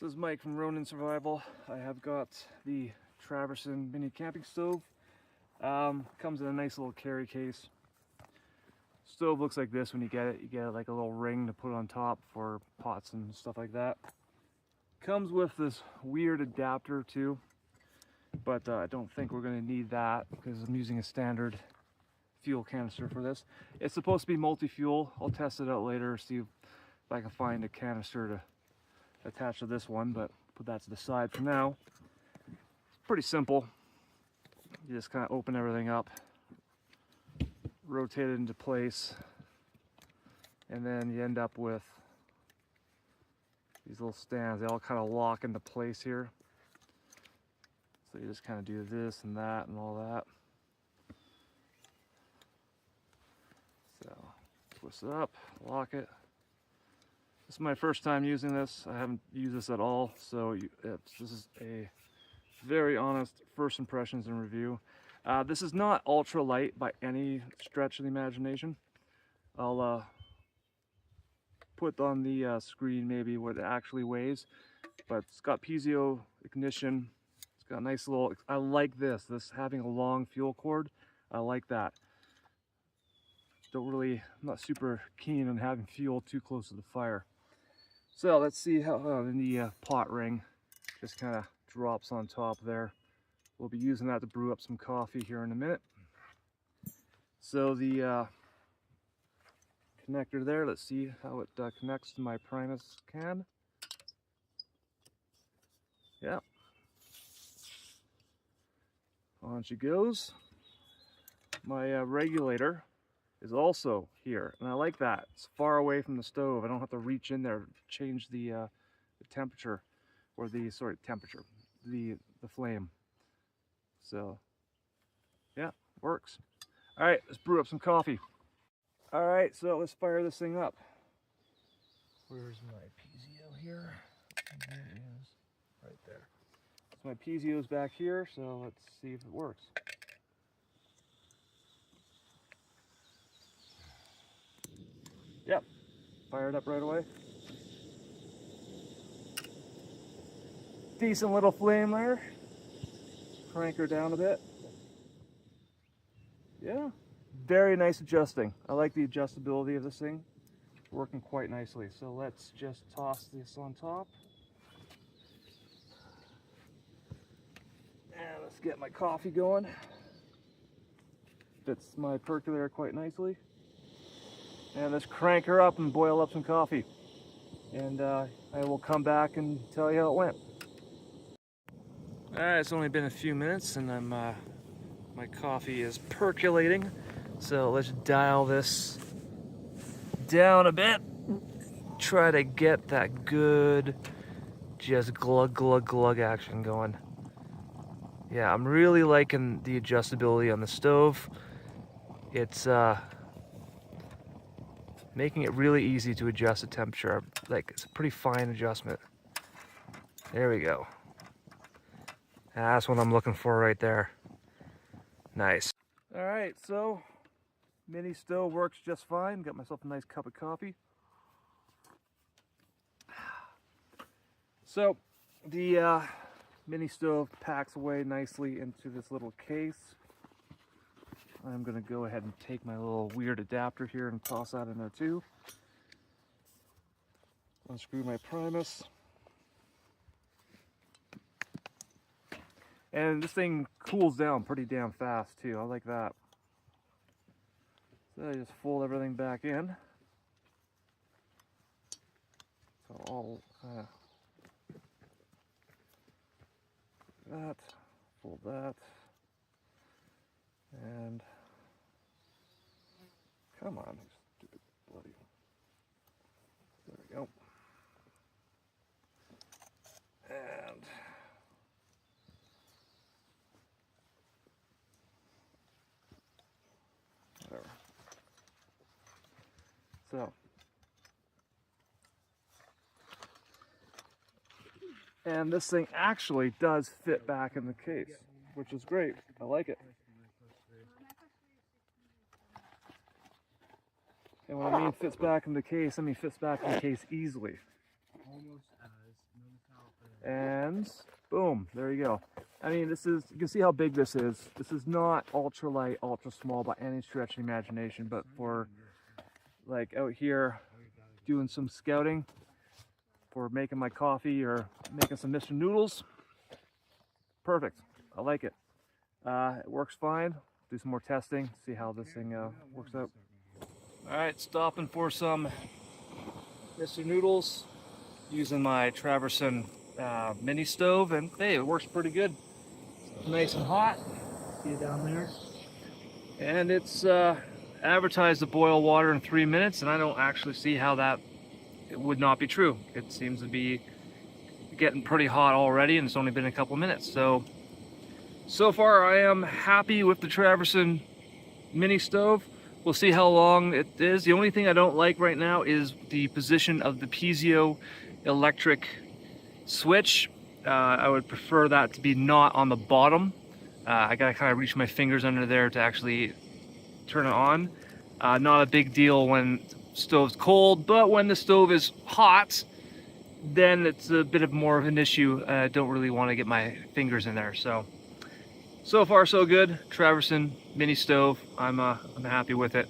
This is Mike from Ronin Survival. I have got the Traverseon Mini Camping Stove. Comes in a nice little carry case. Stove looks like this when you get it. You get like a little ring to put on top for pots and stuff like that. Comes with this weird adapter too, but I don't think we're going to need that because I'm using a standard fuel canister for this. It's supposed to be multi-fuel. I'll test it out later, see if I can find a canister to attach to this one, but put that to the side for now. It's pretty simple. You just kind of open everything up, rotate it into place, and then you end up with these little stands. They all kind of lock into place here. So you just kind of do this and that and all that. So twist it up, lock it. This is my first time using this. I haven't used this at all, so this is a very honest first impressions and review. This is not ultra light by any stretch of the imagination. I'll put on the screen maybe what it actually weighs, but it's got piezo ignition. It's got a nice little, I like this having a long fuel cord. I like that. I'm not super keen on having fuel too close to the fire. So let's see how the pot ring just kind of drops on top there. We'll be using that to brew up some coffee here in a minute. So the connector there, let's see how it connects to my Primus can. Yeah. On she goes. My regulator is also here, and I like that. It's far away from the stove. I don't have to reach in there to change the temperature, or the flame. So yeah, works. All right, let's brew up some coffee. All right, so let's fire this thing up. Where's my piezo here? There it is, right there. So my piezo's back here, so let's see if it works. Yep, fired up right away. Decent little flame there. Crank her down a bit. Yeah, very nice adjusting. I like the adjustability of this thing. Working quite nicely. So let's just toss this on top. And let's get my coffee going. Fits my percolator quite nicely. And let's crank her up and boil up some coffee. And I will come back and tell you how it went. Alright, it's only been a few minutes and my coffee is percolating. So let's dial this down a bit. Try to get that good, just glug, glug, glug action going. Yeah, I'm really liking the adjustability on the stove. It's making it really easy to adjust the temperature. Like, it's a pretty fine adjustment. There we go. That's what I'm looking for right there. Nice. All right, so mini stove works just fine. Got myself a nice cup of coffee. So the mini stove packs away nicely into this little case. I'm gonna go ahead and take my little weird adapter here and toss that in there too. Unscrew my Primus. And this thing cools down pretty damn fast too. I like that. So I just fold everything back in. So I'll that, fold that, and come on, stupid bloody. There we go. And whatever. So, and this thing actually does fit back in the case, which is great. I like it. And when I mean fits back in the case, I mean fits back in the case easily. Almost as, notice how and boom, there you go. I mean, this is, you can see how big this is. This is not ultra light, ultra small by any stretch of the imagination, but for like out here doing some scouting, for making my coffee or making some Mr. Noodles, perfect. I like it. It works fine. Do some more testing, see how this thing works out. All right, stopping for some Mr. Noodles using my Traverseon Mini Stove, and hey, it works pretty good. It's nice and hot. See it down there. And it's advertised to boil water in 3 minutes, and I don't actually see how that it would not be true. It seems to be getting pretty hot already, and it's only been a couple minutes. So far I am happy with the Traverseon Mini Stove. We'll see how long it is. The only thing I don't like right now is the position of the piezo electric switch. I would prefer that to be not on the bottom. I gotta kind of reach my fingers under there to actually turn it on. Not a big deal when stove's cold, but when the stove is hot, then it's a bit of more of an issue. I don't really want to get my fingers in there. So far so good. Traverseon Mini Stove. I'm happy with it.